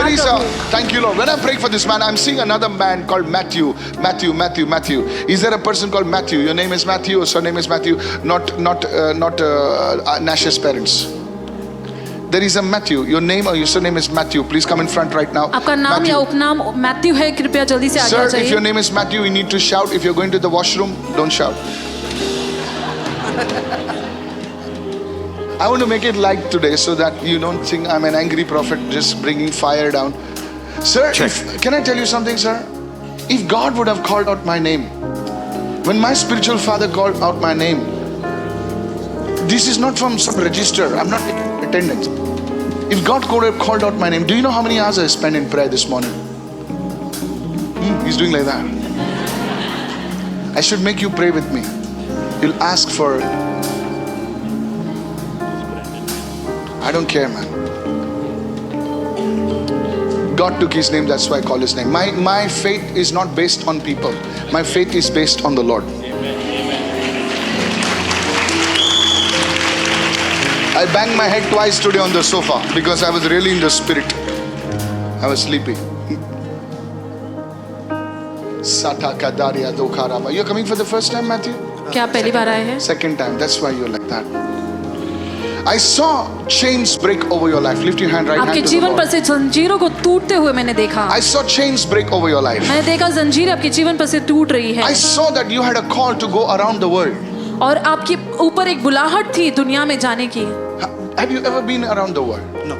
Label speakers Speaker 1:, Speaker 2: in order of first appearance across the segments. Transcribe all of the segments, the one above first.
Speaker 1: There is a, thank you Lord. When I'm praying for this man, I'm seeing another man called Matthew. Is there a person called Matthew? Your name is Matthew, or surname is Matthew? Not Nash's parents. There is a Matthew. Your name or your surname is Matthew. Please come in front right now.
Speaker 2: आपका नाम या उपनाम Matthew है, कृपया जल्दी से आगे आ जाइए.
Speaker 1: Sir, if your name is Matthew, you need to shout. If you're going to the washroom, don't shout. I want to make it light today so that you don't think I'm an angry prophet just bringing fire down. Sir, can I tell you something, sir? If God would have called out my name, when my spiritual father called out my name, this is not from some register. I'm not taking attendance. If God could have called out my name, do you know how many hours I spent in prayer this morning? He's doing like that. I should make you pray with me. You'll ask for, I don't care, man. God took his name, that's why I call his name. My faith is not based on people. My faith is based on the Lord. I banged my head twice today on the sofa because I was really in the spirit. I was sleepy. You're coming for the first time, Matthew?
Speaker 2: क्या आप पहली बार आए हैं?
Speaker 1: Second time. That's why you're like that. I saw chains break over your life. Lift your hand right hand
Speaker 2: आपके
Speaker 1: to the
Speaker 2: जीवन
Speaker 1: Lord.
Speaker 2: पर से जंजीरों को टूटते हुए मैंने देखा.
Speaker 1: I saw chains break over your life.
Speaker 2: मैंने देखा जंजीरें आपके जीवन पर से टूट रही है.
Speaker 1: I saw that you had a call to go around the world.
Speaker 2: और आपके ऊपर एक बुलाहट थी दुनिया में जाने की.
Speaker 1: Have you ever been around the world?
Speaker 3: No,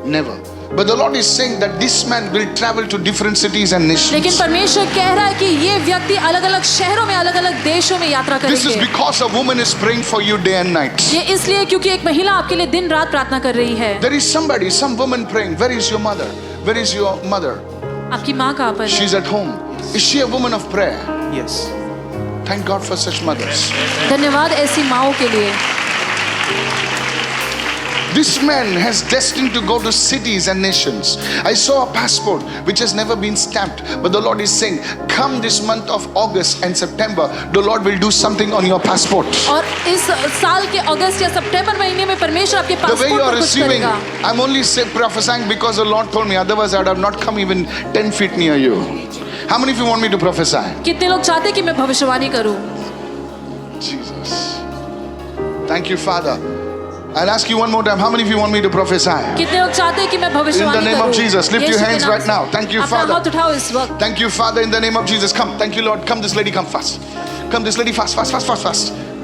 Speaker 1: Never. But the Lord is saying that this man will travel to different cities and nations.
Speaker 2: लेकिन परमेश्वर कह रहा है कि ये व्यक्ति अलग-अलग शहरों में, अलग-अलग देशों में यात्रा
Speaker 1: This is
Speaker 2: करेंगे.
Speaker 1: because a woman is praying for you day and night.
Speaker 2: ये इसलिए क्योंकि एक महिला आपके लिए दिन रात प्रार्थना कर रही है.
Speaker 1: There is somebody, some woman praying. Where is your mother? Where is your mother?
Speaker 2: आपकी माँ कहाँ पर है?
Speaker 1: She's at home. Is she a woman of prayer?
Speaker 3: yes.
Speaker 1: Thank God for such mothers.
Speaker 2: धन्यवाद ऐसी माँओं के लिए.
Speaker 1: This man has destined to go to cities and nations. I saw a passport which has never been stamped, but the Lord is saying, come this month of August and September, the Lord will do something on your passport.
Speaker 2: और इस साल के अगस्त या सितंबर महीने में परमेश्वर आपके
Speaker 1: The way
Speaker 2: passport
Speaker 1: you are
Speaker 2: पर कुछ
Speaker 1: receiving,
Speaker 2: करेगा.
Speaker 1: I'm only prophesying because the Lord told me, otherwise I would have not come even 10 feet near you. How many of you want me to prophesy?
Speaker 2: कितने लोग चाहते हैं कि मैं भविष्यवाणी करूं?
Speaker 1: Jesus. Thank you, Father. I'll ask you one more time. How many of you want me to prophesy?
Speaker 2: कितने लोग चाहते हैं कि मैं भविष्यवाणी
Speaker 1: In the name of Jesus, lift your hands right now. Thank you, Father.
Speaker 2: अपना हाथ उठाओ इस वक्त.
Speaker 1: Thank you, Father, in the name of Jesus. Come. Thank you, Lord. Come, this lady, come fast. Come, this lady, fast.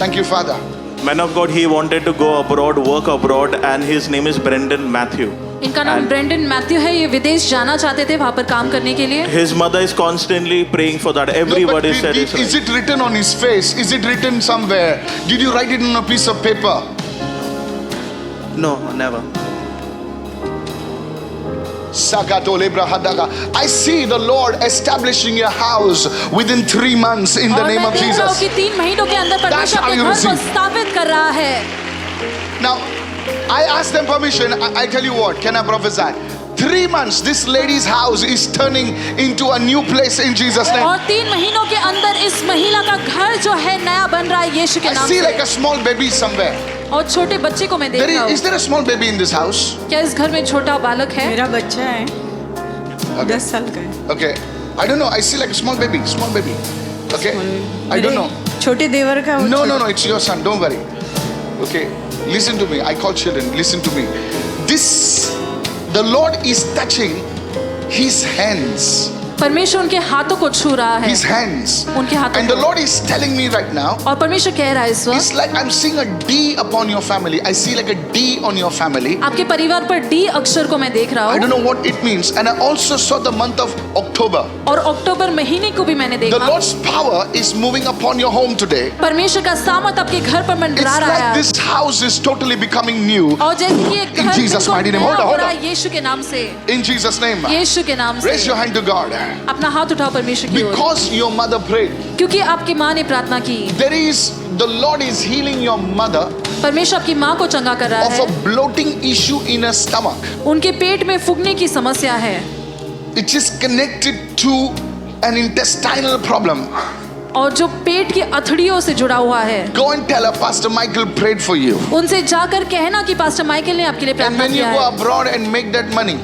Speaker 1: Thank you, Father.
Speaker 3: Man of God, he wanted to go abroad, work abroad, and his name is Brendan Matthew.
Speaker 2: इनका नाम Brendon Matthew है. ये विदेश जाना चाहते थे वहाँ पर काम करने के लिए.
Speaker 3: His mother is constantly praying for that. Everybody said it's
Speaker 1: is it written on his face? Is it written somewhere? Did you write it on a piece of paper?
Speaker 3: No, never.
Speaker 1: I see the Lord establishing your house within 3 months in the
Speaker 2: और
Speaker 1: name
Speaker 2: मैं
Speaker 1: of
Speaker 2: देख रहा हूँ
Speaker 1: Jesus.
Speaker 2: कि 3 महीनों के अंदर परमेश्वर
Speaker 1: how
Speaker 2: अपने
Speaker 1: you
Speaker 2: घर को
Speaker 1: receive.
Speaker 2: स्थापित कर रहा है.
Speaker 1: Now, I asked them permission. I tell you what, can I prophesy? 3 months, this lady's house is turning into a new place in Jesus' name.
Speaker 2: और 3 महीनों के अंदर इस महिला का घर जो है नया बन रहा है यीशु के
Speaker 1: I
Speaker 2: नाम
Speaker 1: see
Speaker 2: से.
Speaker 1: like a small baby somewhere.
Speaker 2: और छोटे बच्चे को मैं देख रहा
Speaker 1: Is
Speaker 2: हूँ.
Speaker 1: there a small baby in this house?
Speaker 2: क्या इस घर में छोटा बालक है?
Speaker 4: मेरा बच्चा है, 10 साल का है.
Speaker 1: Okay. I don't know. I see like a small baby. Okay. I don't know.
Speaker 4: छोटे देवर का.
Speaker 1: No, it's your son. Don't worry. Okay. Listen to me. I call children. Listen to me. The Lord is touching his hands.
Speaker 2: परमेश्वर उनके हाथों को छू रहा है.
Speaker 1: His hands.
Speaker 2: उनके हाथों
Speaker 1: And the
Speaker 2: को.
Speaker 1: Lord is telling me right now.
Speaker 2: और परमेश्वर कह रहा है इस वक्त.
Speaker 1: It's like I'm seeing a D upon your family. I see like a D on your family.
Speaker 2: आपके परिवार पर डी अक्षर को मैं देख रहा
Speaker 1: I don't
Speaker 2: हूँ.
Speaker 1: know what it means. And I also saw the month of October.
Speaker 2: और अक्टूबर महीने को भी मैंने
Speaker 1: The
Speaker 2: देखा.
Speaker 1: Lord's power is moving upon your home today.
Speaker 2: परमेश्वर का सामर्थ आपके घर पर मंडरा
Speaker 1: It's
Speaker 2: रहा
Speaker 1: like
Speaker 2: है.
Speaker 1: this house is totally becoming new.
Speaker 2: और जैसे कि एक
Speaker 1: In
Speaker 2: घर
Speaker 1: Jesus'
Speaker 2: बिल्कुल
Speaker 1: mighty name.
Speaker 2: नया
Speaker 1: Hold on,
Speaker 2: हो
Speaker 1: hold
Speaker 2: रहा
Speaker 1: on.
Speaker 2: है यीशु के नाम से.
Speaker 1: In Jesus' name.
Speaker 2: यीशु के नाम
Speaker 1: Raise
Speaker 2: से.
Speaker 1: your hand to God.
Speaker 2: अपना हाथ उठाओ परमेश्वर की ओर.
Speaker 1: Because your mother prayed.
Speaker 2: क्योंकि आपकी माँ ने प्रार्थना की.
Speaker 1: The Lord is healing your mother
Speaker 2: परमेश्वर आपकी माँ को चंगा कर रहा
Speaker 1: of
Speaker 2: है.
Speaker 1: a bloating issue in her stomach.
Speaker 2: उनके पेट में फूगने की समस्या है.
Speaker 1: It is connected to an intestinal problem.
Speaker 2: और जो पेट की अथड़ियों से जुड़ा हुआ है.
Speaker 1: Go and tell her Pastor Michael prayed for you.
Speaker 2: उनसे जाकर कहना कि पास्टर माइकल ने आपके लिए
Speaker 1: And
Speaker 2: प्रार्थना
Speaker 1: when you
Speaker 2: किया
Speaker 1: go
Speaker 2: है.
Speaker 1: abroad and make that money,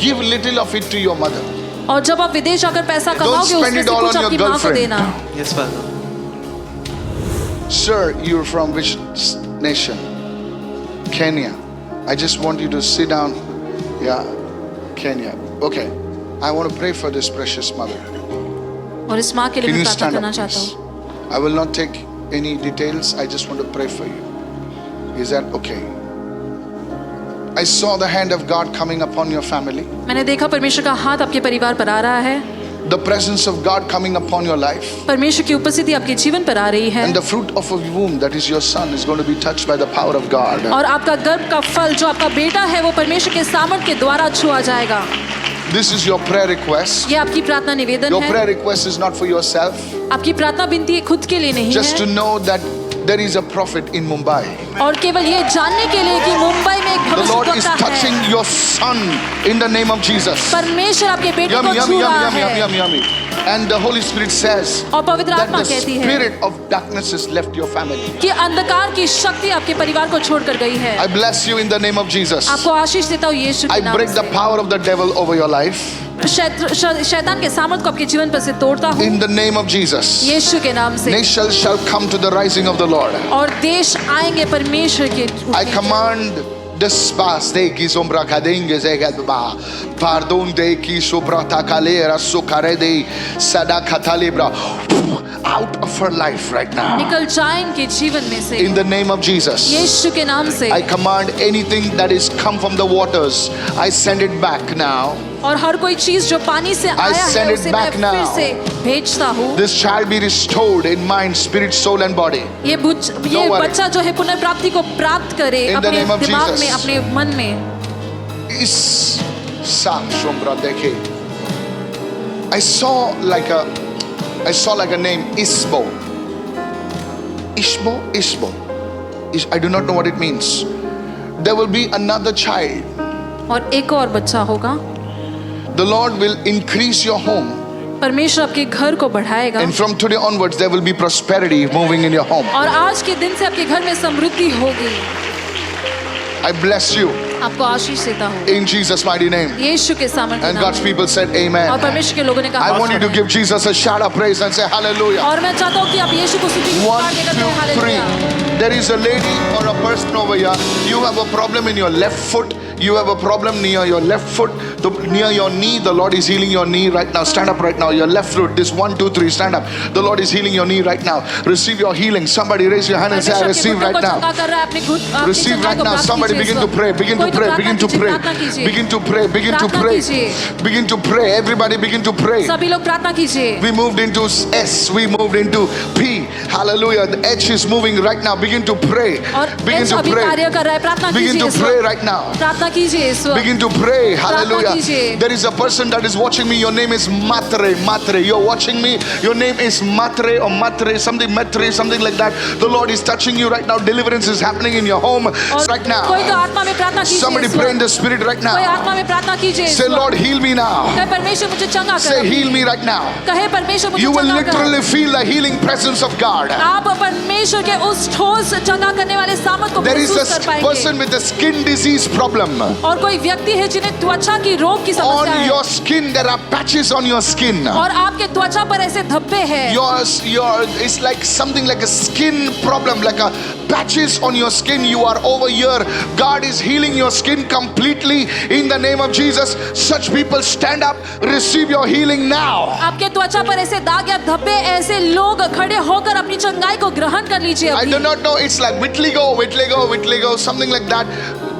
Speaker 1: Give little of it to your mother.
Speaker 2: और जब आप विदेश जाकर पैसा कमाओगे
Speaker 1: spend
Speaker 2: उसमें
Speaker 1: it
Speaker 2: से
Speaker 1: all
Speaker 2: कुछ
Speaker 1: on your
Speaker 2: आपकी माँ को
Speaker 1: girlfriend.
Speaker 2: देना.
Speaker 3: Yes, Father.
Speaker 1: Sir, you're from which nation? Kenya. I just want you to sit down. Yeah, Kenya. Okay. I want to pray for this precious mother.
Speaker 2: और इस माँ के लिए
Speaker 1: Can
Speaker 2: मैं
Speaker 1: you
Speaker 2: प्रार्थना
Speaker 1: stand
Speaker 2: करना
Speaker 1: up,
Speaker 2: चाहता
Speaker 1: please?
Speaker 2: हूँ.
Speaker 1: I will not take any details. I just want to pray for you. Is that okay? I saw the hand of God coming upon your family.
Speaker 2: मैंने देखा परमेश्वर का हाथ आपके परिवार पर आ रहा है.
Speaker 1: The presence of God coming upon your life.
Speaker 2: परमेश्वर की उपस्थिति आपके जीवन पर आ रही है.
Speaker 1: And the fruit of a womb, that is your son, is going to be touched by the power of God.
Speaker 2: और आपका गर्भ का फल जो आपका बेटा है वो परमेश्वर के सामर्थ के द्वारा छुआ जाएगा.
Speaker 1: This is your prayer request.
Speaker 2: ये आपकी प्रार्थना निवेदन
Speaker 1: Your prayer
Speaker 2: है.
Speaker 1: request is not for yourself.
Speaker 2: आपकी प्रार्थना विनती खुद के लिए नहीं
Speaker 1: Just to
Speaker 2: है.
Speaker 1: know that there is a prophet in Mumbai.
Speaker 2: और केवल ये जानने के लिए कि मुंबई में एक
Speaker 1: The Lord is
Speaker 2: भविष्यद्वक्ता
Speaker 1: touching
Speaker 2: है.
Speaker 1: your son in the name of Jesus.
Speaker 2: परमेश्वर आपके बेटे
Speaker 1: Yummy,
Speaker 2: को
Speaker 1: yummy,
Speaker 2: छू
Speaker 1: yummy,
Speaker 2: रहा
Speaker 1: yummy, yummy,
Speaker 2: है.
Speaker 1: yummy, yummy. And the Holy Spirit says
Speaker 2: और पवित्र
Speaker 1: that
Speaker 2: आत्मा
Speaker 1: the
Speaker 2: कहती है
Speaker 1: spirit of darkness has left your family.
Speaker 2: कि अंधकार की शक्ति आपके परिवार को छोड़कर गई है.
Speaker 1: I bless you in the name of Jesus.
Speaker 2: आपको आशीष देता हूँ यीशु
Speaker 1: I
Speaker 2: के नाम
Speaker 1: break the
Speaker 2: से.
Speaker 1: power of the devil over your life
Speaker 2: शैतान के सामर्थ को आपके जीवन पर से तोड़ता हूँ
Speaker 1: in the name of Jesus.
Speaker 2: यीशु के नाम से.
Speaker 1: Nations shall come to the rising of the Lord.
Speaker 2: और देश आएंगे परमेश्वर के
Speaker 1: I command this past day ki sombra kadenge zegadba pardon de ki sobrata kalera sokare de sada katalebra out of her life right now
Speaker 2: निकल जाएंगे जीवन में से
Speaker 1: in the name of Jesus.
Speaker 2: यीशु के नाम से.
Speaker 1: I command anything that is come from the waters, I send it back now.
Speaker 2: और हर कोई चीज जो पानी से आया
Speaker 1: send
Speaker 2: है
Speaker 1: it
Speaker 2: उसे मैं
Speaker 1: back
Speaker 2: फिर
Speaker 1: now.
Speaker 2: से भेजता हूँ.
Speaker 1: This shall be restored in mind, spirit, soul and body.
Speaker 2: ये
Speaker 1: Don't worry.
Speaker 2: बच्चा जो है पुनर्प्राप्ति को प्राप्त करे
Speaker 1: In the
Speaker 2: अपने
Speaker 1: name of
Speaker 2: दिमाग
Speaker 1: Jesus.
Speaker 2: में अपने मन में.
Speaker 1: Is sa sombra deke. I saw like a name, Isbo. Ishbo. I do not know what it means. There will be another child.
Speaker 2: और एक और बच्चा होगा.
Speaker 1: The Lord will increase your home.
Speaker 2: परमेश्वर आपके घर को बढ़ाएगा.
Speaker 1: And from today onwards, there will be prosperity moving in your home.
Speaker 2: और आज के दिन से आपके घर में समृद्धि होगी.
Speaker 1: I bless you
Speaker 2: आपको आशीष देता हूँ
Speaker 1: in Jesus' mighty name.
Speaker 2: यीशु के सामर्थ्य
Speaker 1: And
Speaker 2: नाम
Speaker 1: God's
Speaker 2: में.
Speaker 1: people said,
Speaker 2: और
Speaker 1: Amen.
Speaker 2: परमेश्वर के लोगों ने कहा
Speaker 1: I want you to
Speaker 2: आमीन.
Speaker 1: give Jesus a shout of praise and say hallelujah.
Speaker 2: और मैं चाहता हूँ कि आप यीशु को स्तुति की
Speaker 1: 1,
Speaker 2: पुकार देकर
Speaker 1: 2,
Speaker 2: कहें
Speaker 1: 3.
Speaker 2: Hallelujah.
Speaker 1: There is a lady or a person over here. You have a problem in your left foot. You have a problem near your left foot, near your knee. The Lord is healing your knee right now. Stand up right now. Your left foot. This 1, 2, 3. Stand up. The Lord is healing your knee right now. Receive your healing. Somebody raise your hand and say, I
Speaker 2: परमेश्वर के
Speaker 1: receive
Speaker 2: घुटनों
Speaker 1: right
Speaker 2: को
Speaker 1: now.
Speaker 2: चंगा कर रहा है. अपने अपनी
Speaker 1: Receive
Speaker 2: चंगाई
Speaker 1: right
Speaker 2: को
Speaker 1: now.
Speaker 2: प्राप्त
Speaker 1: Somebody
Speaker 2: कीजिए
Speaker 1: begin
Speaker 2: इस
Speaker 1: to
Speaker 2: वक्त.
Speaker 1: pray. Begin to
Speaker 2: कोई तो
Speaker 1: pray.
Speaker 2: प्रार्थना
Speaker 1: Begin to
Speaker 2: कीजिए,
Speaker 1: pray.
Speaker 2: प्रार्थना कीजिए.
Speaker 1: Begin to pray. Begin to
Speaker 2: प्रार्थना
Speaker 1: pray.
Speaker 2: कीजिए.
Speaker 1: Begin to pray. Everybody begin to pray.
Speaker 2: सभी लोग प्रार्थना कीजिए.
Speaker 1: We moved into S. We moved into P. Hallelujah. The H is moving right now. Begin to pray.
Speaker 2: और
Speaker 1: Begin
Speaker 2: H
Speaker 1: to
Speaker 2: अभी
Speaker 1: pray.
Speaker 2: कार्य कर रहा है. प्रार्थना
Speaker 1: Begin
Speaker 2: कीजिए
Speaker 1: to
Speaker 2: इस
Speaker 1: pray
Speaker 2: वक्त.
Speaker 1: right now.
Speaker 2: प्रार्थना कीजिए इस वक्त.
Speaker 1: Begin to pray. Hallelujah.
Speaker 2: कीजिए.
Speaker 1: There is a person that is watching me. Your name is Matre. Matre. You're watching me. Your name is Matre or Matre. Something Matre. Something like that. The Lord is touching you right now. Deliverance is happening in your home
Speaker 2: और
Speaker 1: right now.
Speaker 2: कोई तो आत्मा में प्रार्थना कीजिए
Speaker 1: Somebody
Speaker 2: इस
Speaker 1: pray in
Speaker 2: वक्त.
Speaker 1: the spirit right
Speaker 2: कोई
Speaker 1: now.
Speaker 2: आत्मा में प्रार्थना कीजिए इस
Speaker 1: Say,
Speaker 2: वक्त.
Speaker 1: Lord, heal me now.
Speaker 2: कहे परमेश्वर मुझे चंगा
Speaker 1: Say,
Speaker 2: कर.
Speaker 1: heal me right now.
Speaker 2: कहे परमेश्वर मुझे
Speaker 1: You will
Speaker 2: चंगा कर.
Speaker 1: literally feel the healing presence of God.
Speaker 2: आप परमेश्वर के उस ठोस चंगा करने वाले सामर्थ को
Speaker 1: There is
Speaker 2: महसूस कर
Speaker 1: a
Speaker 2: पाएंगे.
Speaker 1: person with a skin disease problem.
Speaker 2: और कोई व्यक्ति है जिन्हें त्वचा की रोग की समस्या
Speaker 1: On
Speaker 2: है.
Speaker 1: your skin, there are patches on your skin.
Speaker 2: और आपके त्वचा पर ऐसे धब्बे हैं.
Speaker 1: It's like something like a skin problem, like a patches on your skin. You are over here. God is healing your skin completely in the name of Jesus. Such people stand up, receive your healing now.
Speaker 2: आपके त्वचा पर ऐसे दाग या धब्बे, ऐसे लोग खड़े होकर अपनी चंगाई को ग्रहण कर लीजिए
Speaker 1: I
Speaker 2: अभी.
Speaker 1: do not know. It's like vitiligo, something like that.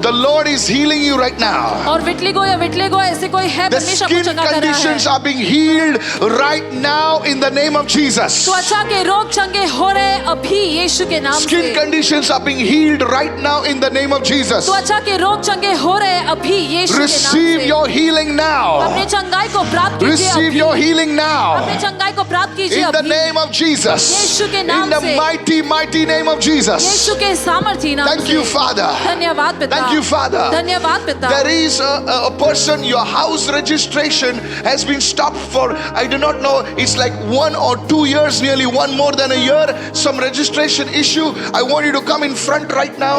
Speaker 1: The Lord is healing you right now.
Speaker 2: और विटलिगो या विटलिगो ऐसे कोई है.
Speaker 1: The
Speaker 2: परमेश्वर आपको
Speaker 1: skin
Speaker 2: चंगा कर रहा
Speaker 1: conditions
Speaker 2: है.
Speaker 1: are being healed right now in the name of Jesus.
Speaker 2: त्वचा के रोग चंगे हो रहे अभी यीशु के नाम
Speaker 1: Skin
Speaker 2: से.
Speaker 1: conditions are being healed right now in the name of Jesus.
Speaker 2: त्वचा के रोग चंगे हो रहे अभी यीशु के नाम
Speaker 1: Receive
Speaker 2: से.
Speaker 1: your healing now.
Speaker 2: अपने चंगाई को प्राप्त कीजिए
Speaker 1: Receive
Speaker 2: अभी.
Speaker 1: your healing now.
Speaker 2: अपने चंगाई को प्राप्त कीजिए
Speaker 1: In the
Speaker 2: अभी.
Speaker 1: name of Jesus.
Speaker 2: यीशु के नाम
Speaker 1: In the
Speaker 2: से.
Speaker 1: mighty name of Jesus.
Speaker 2: यीशु के सामर्थी नाम
Speaker 1: Thank
Speaker 2: से.
Speaker 1: you, Father.
Speaker 2: धन्यवाद पिता.
Speaker 1: Thank you, Father.
Speaker 2: धन्यवाद पिता।
Speaker 1: There is a person, your house registration has been stopped for, I do not know, it's like 1 or 2 years, nearly one more than a year, some registration issue. I want you to come in front right now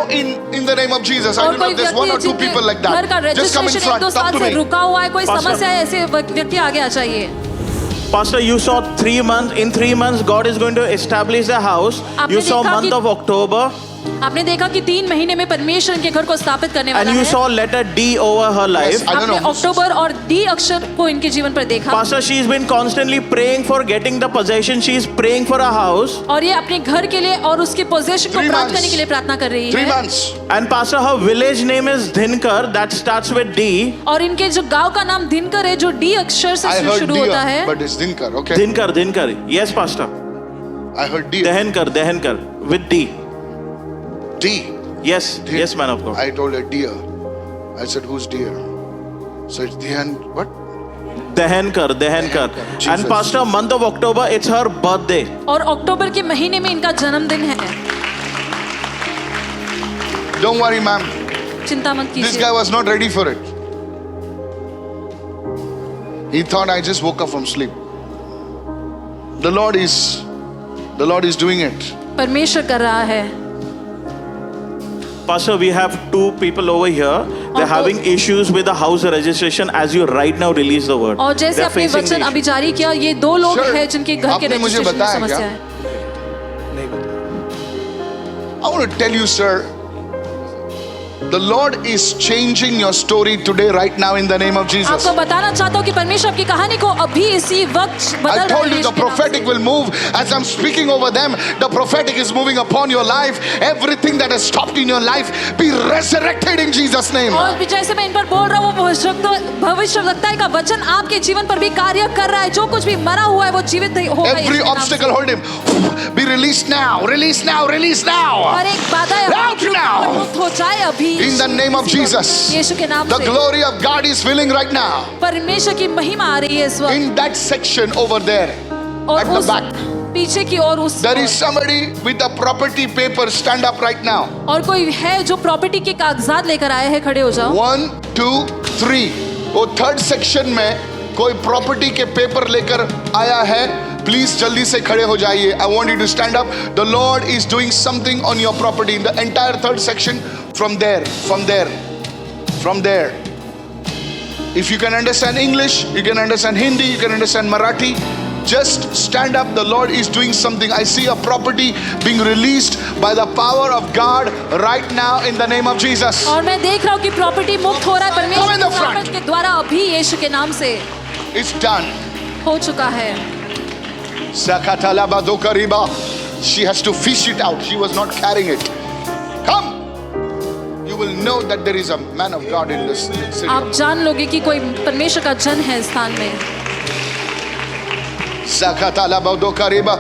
Speaker 1: in the name of Jesus. I
Speaker 2: और
Speaker 1: do not,
Speaker 2: कोई
Speaker 1: there's one or two
Speaker 2: व्यक्ति
Speaker 1: people like
Speaker 2: घर का
Speaker 1: that. Just come in
Speaker 2: registration
Speaker 1: front,
Speaker 2: 1-2
Speaker 1: talk
Speaker 2: साल
Speaker 1: to
Speaker 2: से
Speaker 1: me.
Speaker 2: रुका हुआ है, कोई
Speaker 3: Pastor.
Speaker 2: समस्या है, ऐसे व्यक्ति आगे आ जाइए।
Speaker 3: Pastor, you saw 3 months. In 3 months, God is going to establish a house.
Speaker 2: आपने
Speaker 3: You saw
Speaker 2: देखा
Speaker 3: month
Speaker 2: कि-
Speaker 3: of October,
Speaker 2: आपने देखा कि 3 महीने में परमेश्वर इनके घर को स्थापित करने वाला
Speaker 3: and you
Speaker 2: है।
Speaker 3: saw letter D over her life.
Speaker 1: Yes, I don't
Speaker 2: आपने
Speaker 1: know.
Speaker 2: अक्टूबर और डी अक्षर को इनके जीवन पर देखा
Speaker 3: Pastor, she's been constantly praying for getting the possession. She's praying for a house.
Speaker 2: और ये अपने घर के लिए और उसके पोजीशन को
Speaker 1: 3
Speaker 2: प्राप्त
Speaker 1: months.
Speaker 2: करने के लिए प्रार्थना कर रही
Speaker 1: 3
Speaker 2: है।
Speaker 1: months.
Speaker 3: And Pastor, her village name is Dhinkar. That starts with D.
Speaker 2: और इनके जो गांव का नाम दिनकर है, जो डी अक्षर से
Speaker 1: I heard
Speaker 2: शुरू होता
Speaker 1: deer,
Speaker 2: है।
Speaker 1: but it's Dinkar, okay?
Speaker 3: Dhinkar. Yes, Pastor.
Speaker 1: I heard deer.
Speaker 3: Dehankar. With D.
Speaker 1: D.
Speaker 3: Yes,
Speaker 1: Deer.
Speaker 3: yes, man of God.
Speaker 1: I told her deer. I said, who's deer? So it's Dian, what?
Speaker 3: Dehankar.
Speaker 1: Jesus.
Speaker 3: And Pastor, month of October, it's her birthday.
Speaker 2: और अक्टूबर के महीने में इनका जन्मदिन है।
Speaker 1: Don't worry, ma'am.
Speaker 2: चिंता मत
Speaker 1: This
Speaker 2: कीजिए।
Speaker 1: guy was not ready for it. He thought I just woke up from sleep. The Lord is doing it.
Speaker 2: परमेश्वर कर रहा है।
Speaker 3: Pastor, we have 2 people over here. They're having issues with the house registration as you right now release the word.
Speaker 2: और जैसे
Speaker 3: They're
Speaker 2: आपने
Speaker 3: facing
Speaker 2: वचन
Speaker 3: the
Speaker 2: अभी जारी किया, ये 2 लोग
Speaker 1: Sir,
Speaker 2: हैं जिनके घर के
Speaker 1: आपने मुझे
Speaker 2: रजिस्ट्रेशन में
Speaker 1: बताया
Speaker 2: समस्या
Speaker 1: क्या?
Speaker 2: है।
Speaker 1: I want to tell you, sir, the Lord is changing your story today, right now, in the name of Jesus.
Speaker 2: आपको बताना चाहता हूँ कि परमेश्वर आपकी कहानी को अभी इसी वक्त
Speaker 1: I
Speaker 2: बदल रहा
Speaker 1: told
Speaker 2: है
Speaker 1: you the
Speaker 2: यीशु के नाम
Speaker 1: prophetic
Speaker 2: से।
Speaker 1: will move as I'm speaking over them. The prophetic is moving upon your life. Everything that has stopped in your life be resurrected in Jesus' name.
Speaker 2: और जैसे मैं इन पर बोल रहा हूँ, वो भविष्यवक्ता का वचन आपके जीवन पर भी कार्य कर रहा है। जो कुछ भी मरा हुआ है वो जीवित होगा
Speaker 1: Every
Speaker 2: यीशु के नाम
Speaker 1: obstacle,
Speaker 2: से।
Speaker 1: hold him. Be released now. Release now. Release now.
Speaker 2: हर एक बाधा
Speaker 1: Out now.
Speaker 2: मुक्त हो जाए अभी
Speaker 1: In the name of Jesus.
Speaker 2: यीशु के नाम
Speaker 1: The
Speaker 2: से।
Speaker 1: glory of God is filling right now.
Speaker 2: परमेश्वर की महिमा आ रही है इस वक्त।
Speaker 1: In that section over there,
Speaker 2: और
Speaker 1: at the
Speaker 2: उस
Speaker 1: back,
Speaker 2: पीछे की ओर उस
Speaker 1: there is somebody with a property paper. Stand up right now.
Speaker 2: और कोई है जो प्रॉपर्टी के कागजात लेकर आए हैं, खड़े हो जाओ।
Speaker 1: 1, 2, 3. वो थर्ड सेक्शन में कोई प्रॉपर्टी के पेपर लेकर आया है। प्लीज जल्दी से खड़े हो जाइए। I want you to stand up. The Lord is doing something on your property in the entire third section. From there. If you can understand English, you can understand Hindi, you can understand Marathi. Just stand up. The Lord is doing something. I see a property being released by the power of God right now in the name of Jesus.
Speaker 2: और मैं देख रहा हूँ कि property मुक्त हो रहा है
Speaker 1: Come in
Speaker 2: परमेश्वर
Speaker 1: the
Speaker 2: की
Speaker 1: front.
Speaker 2: सामर्थ के द्वारा अभी यीशु के नाम से
Speaker 1: It's done.
Speaker 2: हो चुका है।
Speaker 1: Sakatalabadokariba. She has to fish it out. She was not carrying it. Come. You will know that there is a man of God in this city.
Speaker 2: आप जान लोगे कि कोई परमेश्वर का जन है इस स्थान में।
Speaker 1: Sakatalabadokariba.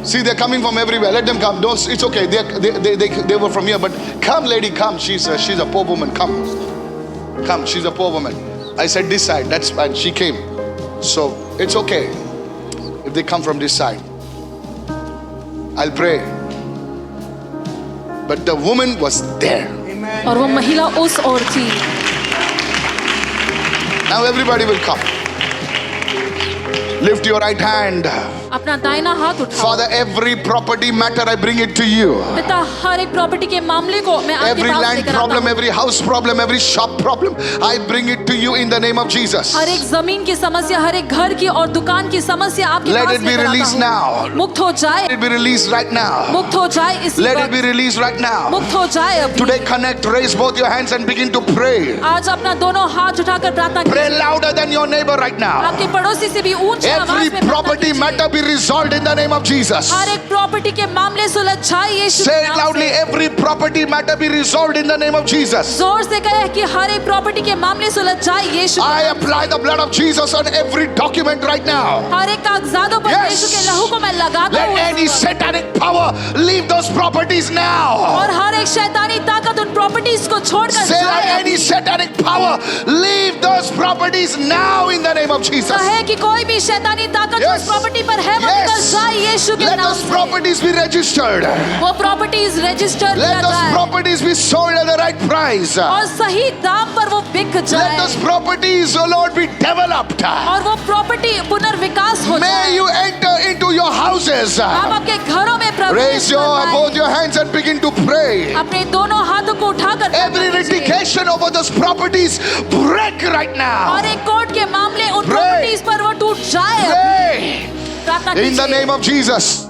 Speaker 1: See, they're coming from everywhere. Let them come. Don't. It's okay. They were from here, but come, lady, come. She's a poor woman. Come. She's a poor woman. I said this side. That's fine. She came. So it's okay if they come from this side. I'll pray. But the woman was there.
Speaker 2: और वो महिला उस ओर थी।
Speaker 1: Now everybody will come. Lift your right hand.
Speaker 2: अपना दाहिना हाथ उठाओ।
Speaker 1: Father, every property matter I bring it to you.
Speaker 2: पिता, हर एक प्रॉपर्टी के मामले को मैं आपके
Speaker 1: Every
Speaker 2: पास
Speaker 1: land
Speaker 2: लेकर आता
Speaker 1: problem,
Speaker 2: हूँ।
Speaker 1: every house problem, every shop problem, I bring it to you in the name of Jesus.
Speaker 2: हर एक जमीन की समस्या, हर एक घर की और दुकान की समस्या आपके
Speaker 1: Let
Speaker 2: पास
Speaker 1: it be
Speaker 2: लेकर
Speaker 1: released
Speaker 2: आता
Speaker 1: now.
Speaker 2: हूँ। मुक्त हो जाए,
Speaker 1: Let it be released right now.
Speaker 2: मुक्त हो जाए इसी
Speaker 1: Let it be
Speaker 2: वक्त।
Speaker 1: released right now.
Speaker 2: मुक्त हो जाए अभी।
Speaker 1: Today connect, raise both your hands and begin to pray.
Speaker 2: आज अपना दोनों हाथ उठाकर प्रार्थना
Speaker 1: Pray
Speaker 2: कीजिए।
Speaker 1: louder than your neighbor right now.
Speaker 2: आपके पड़ोसी से भी ऊंची
Speaker 1: Every
Speaker 2: आवाज में प्रार्थना
Speaker 1: property
Speaker 2: कीजिए।
Speaker 1: matter be resolved in the name of Jesus.
Speaker 2: हर एक प्रॉपर्टी के मामले सुलझ जाए यीशु के
Speaker 1: Say it
Speaker 2: नाम
Speaker 1: loudly.
Speaker 2: से।
Speaker 1: Every property matter be resolved in the name of Jesus.
Speaker 2: जोर से कहे कि हर एक प्रॉपर्टी के मामले सुलझ जाए यीशु के
Speaker 1: I
Speaker 2: नाम से।
Speaker 1: apply the blood of Jesus on every document right now.
Speaker 2: हर एक कागजातों पर
Speaker 1: Yes.
Speaker 2: यीशु के लहू को मैं लगाता
Speaker 1: Let
Speaker 2: हूँ
Speaker 1: any
Speaker 2: इस वक्त।
Speaker 1: satanic power leave those properties now.
Speaker 2: और हर एक शैतानी ताकत उन प्रॉपर्टीज को छोड़कर
Speaker 1: Say let
Speaker 2: जाए
Speaker 1: any
Speaker 2: अभी।
Speaker 1: satanic power leave those properties now in the name of Jesus.
Speaker 2: कहे कि कोई भी शैतानी ताकत जो
Speaker 1: Yes.
Speaker 2: उस प्रॉपर्टी पर है वो
Speaker 1: Yes.
Speaker 2: निकल जाए यीशु के
Speaker 1: Let
Speaker 2: नाम
Speaker 1: those
Speaker 2: से
Speaker 1: properties be registered.
Speaker 2: वो प्रॉपर्टीज रजिस्टर
Speaker 1: Let
Speaker 2: किया
Speaker 1: those
Speaker 2: जाए
Speaker 1: properties be sold at the right price.
Speaker 2: और सही दाम पर वो बिक
Speaker 1: Let
Speaker 2: जाए
Speaker 1: those properties, oh Lord, be developed.
Speaker 2: और वो प्रॉपर्टी पुनर्विकास हो
Speaker 1: May
Speaker 2: जाए
Speaker 1: you enter into your houses.
Speaker 2: आप आपके घरों में प्रवेश
Speaker 1: Raise both your hands and begin to pray.
Speaker 2: अपने दोनों हाथों को उठाकर
Speaker 1: Every litigation over those properties break right now.
Speaker 2: और एक कोर्ट के मामले उन
Speaker 1: Pray.
Speaker 2: प्रॉपर्टीज पर वो टूट जाए
Speaker 1: Pray
Speaker 2: प्रार्थना
Speaker 1: in the
Speaker 2: कीजिए
Speaker 1: name of Jesus.